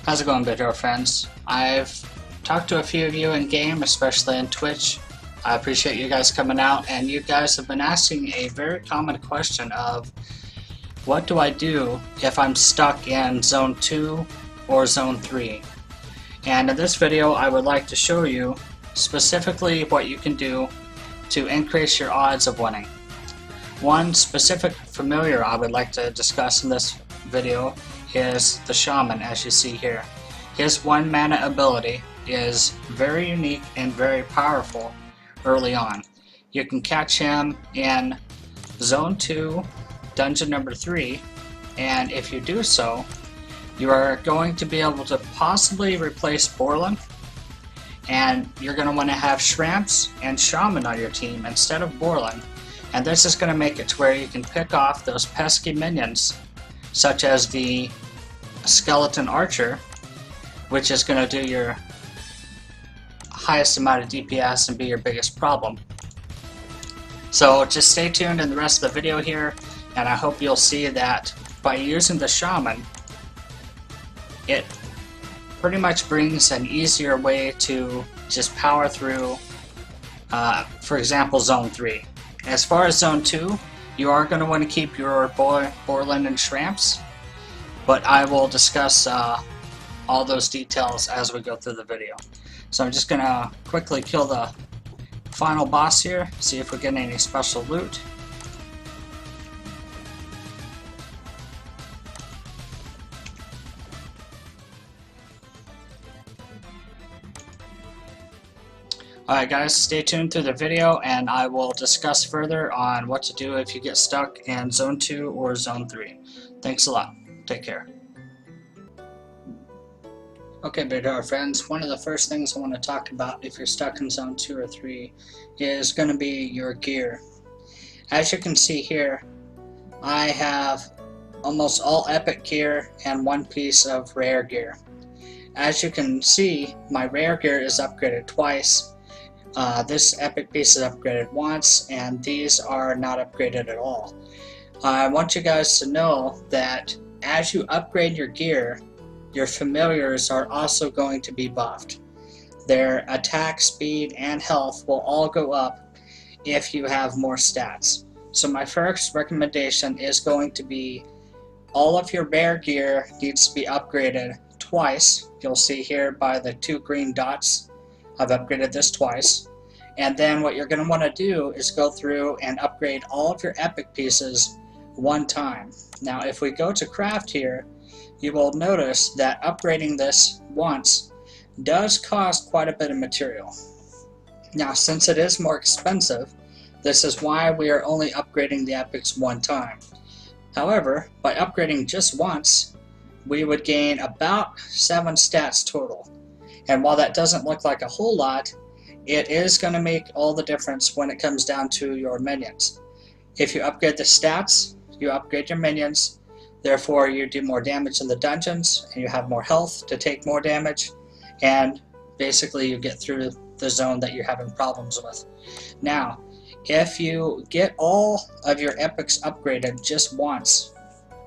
How's it going, video friends? I've talked to a few of you in game, especially in Twitch. I appreciate you guys coming out, and you guys have been asking a very common question of what do I do if I'm stuck in Zone 2 or Zone 3? And in this video I would like to show you specifically what you can do to increase your odds of winning. One specific familiar I would like to discuss in this video is the Shaman, as you see here. His 1 mana ability is very unique and very powerful early on. You can catch him in Zone 2, Dungeon number 3, and if you do so, you are going to be able to possibly replace Borland, and you're going to want to have Shramps and Shaman on your team instead of Borland, and this is going to make it to where you can pick off those pesky minions such as the Skeleton Archer, which is going to do your highest amount of DPS and be your biggest problem. So just stay tuned in the rest of the video here, and I hope you'll see that by using the Shaman, it pretty much brings an easier way to just power through, for example, Zone 3. As far as Zone 2, you are going to want to keep your Borland and Shramps, but I will discuss all those details as we go through the video. So I'm just going to quickly kill the final boss here, see if we get any special loot. Alright guys, stay tuned through the video and I will discuss further on what to do if you get stuck in Zone 2 or Zone 3. Thanks a lot. Take care. Okay, video friends, one of the first things I want to talk about if you're stuck in Zone 2 or 3 is going to be your gear. As you can see here, I have almost all epic gear and 1 piece of rare gear. As you can see, my rare gear is upgraded twice. This epic piece is upgraded once, and these are not upgraded at all. I want you guys to know that as you upgrade your gear, your familiars are also going to be buffed. Their attack, speed, and health will all go up if you have more stats. So my first recommendation is going to be all of your rare gear needs to be upgraded twice. You'll see here by the 2 green dots, I've upgraded this twice. And then what you're going to want to do is go through and upgrade all of your epic pieces 1 time. Now if we go to craft here, you will notice that upgrading this once does cost quite a bit of material. Now since it is more expensive, this is why we are only upgrading the epics 1 time. However, by upgrading just once, we would gain about 7 stats total. And while that doesn't look like a whole lot, it is going to make all the difference when it comes down to your minions. If you upgrade the stats, you upgrade your minions, therefore you do more damage in the dungeons, and you have more health to take more damage, and basically you get through the zone that you're having problems with. Now, if you get all of your epics upgraded just once,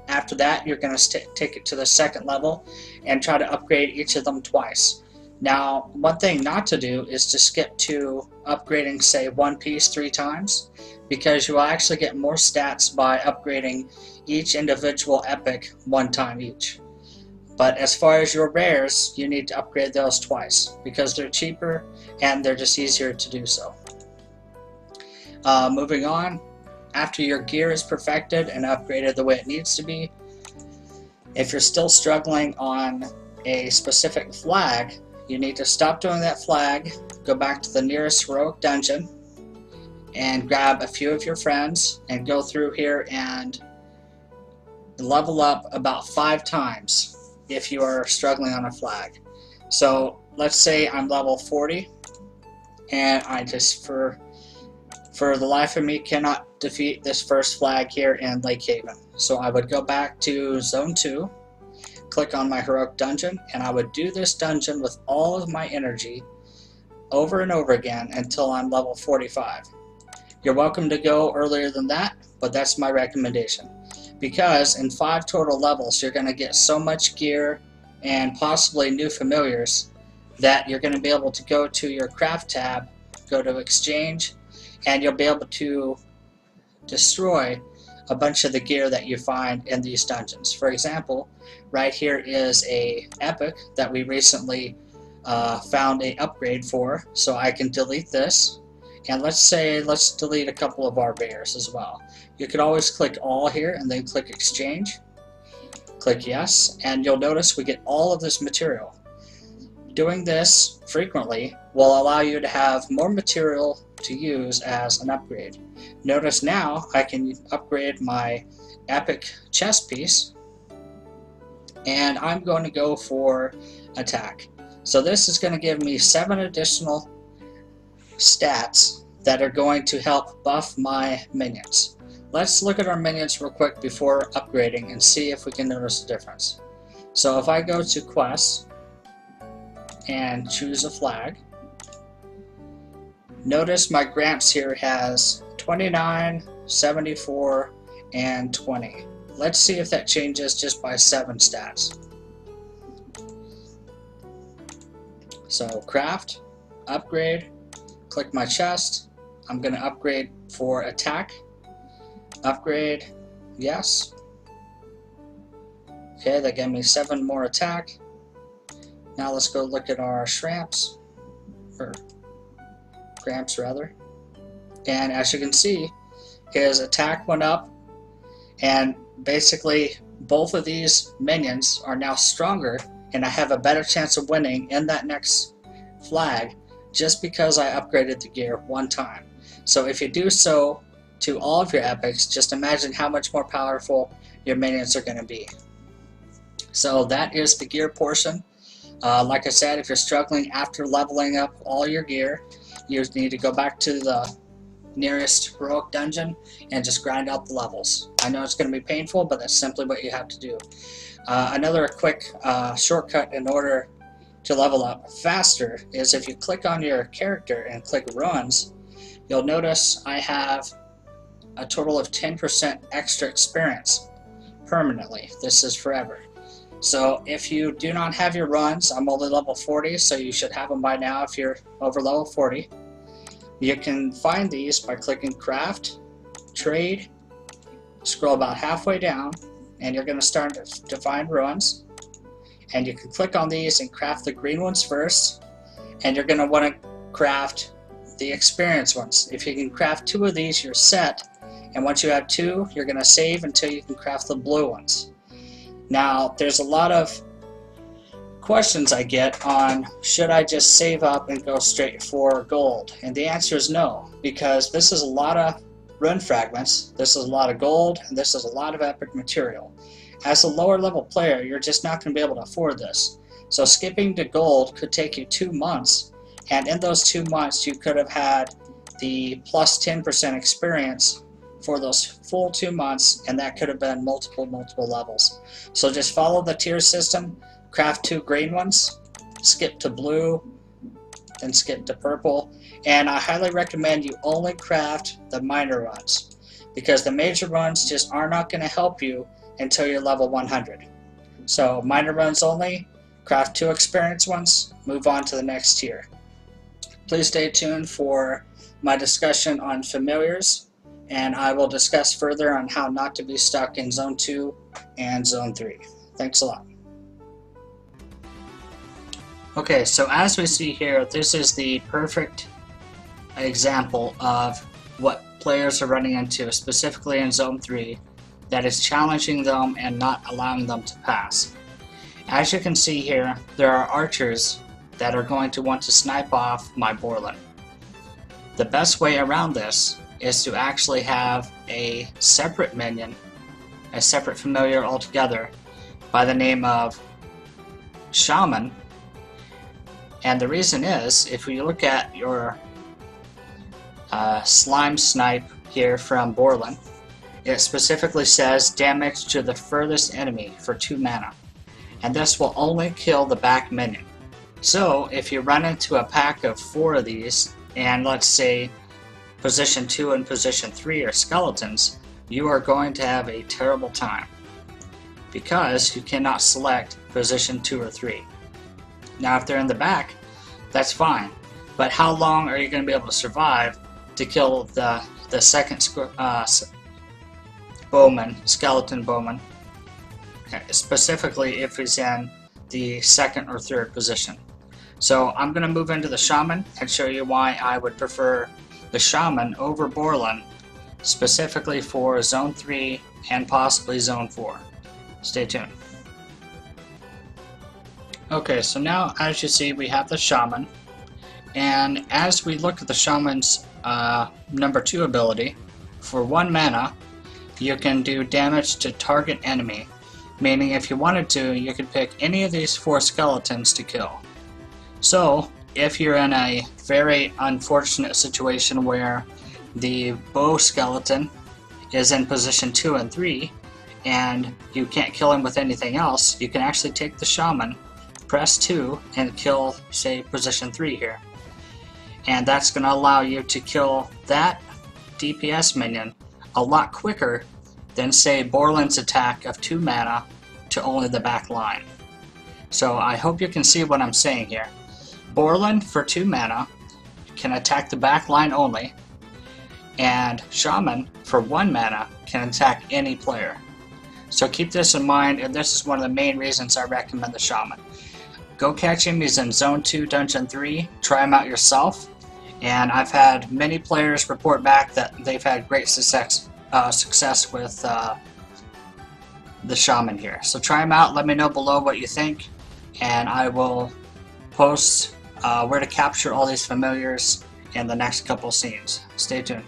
after that you're going to take it to the 2nd level and try to upgrade each of them twice. Now, one thing not to do is to skip to upgrading, say, 1 piece 3 times, because you will actually get more stats by upgrading each individual epic 1 time each. But as far as your rares, you need to upgrade those twice, because they're cheaper and they're just easier to do so. Moving on, after your gear is perfected and upgraded the way it needs to be, if you're still struggling on a specific flag, you need to stop doing that flag, go back to the nearest heroic dungeon, and grab a few of your friends, and go through here and level up about 5 times if you are struggling on a flag. So let's say I'm level 40, and I just, for the life of me, cannot defeat this first flag here in LAKEHAVEN. So I would go back to Zone 2, click on my heroic dungeon, and I would do this dungeon with all of my energy over and over again until I'm level 45. You're welcome to go earlier than that, but that's my recommendation, because in 5 total levels you're going to get so much gear and possibly new familiars that you're going to be able to go to your craft tab, go to exchange, and you'll be able to destroy a bunch of the gear that you find in these dungeons. For example, right here is a epic that we recently found a upgrade for, so I can delete this, and let's delete a couple of our bears as well. You could always click all here and then click exchange, click yes, and you'll notice we get all of this material. Doing this frequently will allow you to have more material to use as an upgrade. Notice now I can upgrade my epic chest piece, and I'm going to go for attack. So this is going to give me 7 additional stats that are going to help buff my minions. Let's look at our minions real quick before upgrading and see if we can notice a difference. So if I go to quests and choose a flag, notice my Gramps here has 29, 74, and 20. Let's see if that changes just by 7 stats. So craft, upgrade, click my chest. I'm going to upgrade for attack. Upgrade, yes. Okay, that gave me 7 more attack. Now let's go look at our shrimps, or Gramps rather. And as you can see, his attack went up, and basically both of these minions are now stronger, and I have a better chance of winning in that next flag just because I upgraded the gear one time. So if you do so to all of your epics, just imagine how much more powerful your minions are going to be. So that is the gear portion. Like I said, if you're struggling after leveling up all your gear, you need to go back to the nearest heroic dungeon and just grind out the levels. I know it's going to be painful, but that's simply what you have to do. Another quick shortcut in order to level up faster is if you click on your character and click runs, you'll notice I have a total of 10% extra experience permanently. This is forever. So if you do not have your runs, I'm only level 40, so you should have them by now if you're over level 40. You can find these by clicking craft, trade, scroll about halfway down, and you're going to start to find runs. And you can click on these and craft the green ones first, and you're going to want to craft the experience ones. If you can craft 2 of these, you're set, and once you have 2, you're going to save until you can craft the blue ones. Now, there's a lot of questions I get on should I just save up and go straight for gold, and the answer is no, because this is a lot of rune fragments, this is a lot of gold, and this is a lot of epic material. As a lower level player, you're just not going to be able to afford this. So skipping to gold could take you 2 months, and in those 2 months you could have had the plus 10% experience for those full 2 months, and that could have been multiple levels. So just follow the tier system, craft 2 green ones, skip to blue, then skip to purple, and I highly recommend you only craft the minor runs, because the major runs just are not going to help you until you're level 100. So minor runs only, craft 2 experience ones, move on to the next tier. Please stay tuned for my discussion on familiars, and I will discuss further on how not to be stuck in Zone 2 and Zone 3. Thanks a lot. Okay, so as we see here, this is the perfect example of what players are running into, specifically in Zone 3, that is challenging them and not allowing them to pass. As you can see here, there are archers that are going to want to snipe off my Borland. The best way around this is to actually have a separate minion, a separate familiar altogether, by the name of Shaman. And the reason is, if we look at your slime snipe here from Borland, it specifically says damage to the furthest enemy for 2 mana, and this will only kill the back minion. So if you run into a pack of 4 of these, and let's say position 2 and position 3 are skeletons, you are going to have a terrible time. because you cannot select position 2 or 3. Now if they're in the back, that's fine, but how long are you going to be able to survive to kill the second skeleton bowman, specifically if he's in the 2nd or 3rd position? So I'm going to move into the shaman and show you why I would prefer the shaman over Borland, specifically for zone 3 and possibly zone 4. Stay tuned. Okay, so now as you see we have the shaman, and as we look at the shaman's number 2 ability, for 1 mana you can do damage to target enemy, meaning if you wanted to you could pick any of these 4 skeletons to kill. So if you're in a very unfortunate situation where the bow skeleton is in position 2 and 3 and you can't kill him with anything else, you can actually take the shaman, press 2 and kill, say, position 3 here. And that's going to allow you to kill that DPS minion a lot quicker than, say, Borland's attack of 2 mana to only the back line. So I hope you can see what I'm saying here. Borland for 2 mana can attack the back line only, and Shaman for 1 mana can attack any player. So keep this in mind, and this is one of the main reasons I recommend the Shaman. Go catch him, he's in Zone 2, Dungeon 3, try him out yourself, and I've had many players report back that they've had great success with the Shaman here. So try him out, let me know below what you think, and I will post where to capture all these familiars in the next couple scenes. Stay tuned.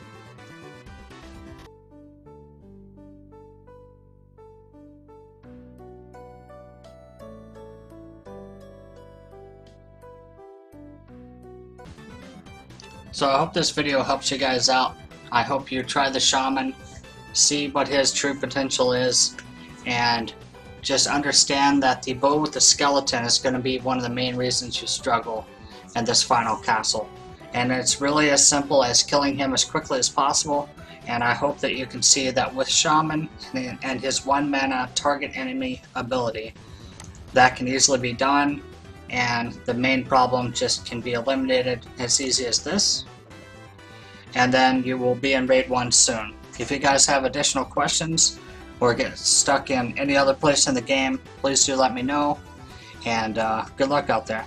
So I hope this video helps you guys out. I hope you try the Shaman, see what his true potential is, and just understand that the bow with the skeleton is going to be one of the main reasons you struggle in this final castle. And it's really as simple as killing him as quickly as possible, and I hope that you can see that with Shaman and his 1 mana target enemy ability, that can easily be done, and the main problem just can be eliminated as easy as this, and then you will be in Raid 1 soon. If you guys have additional questions or get stuck in any other place in the game, please do let me know, and good luck out there.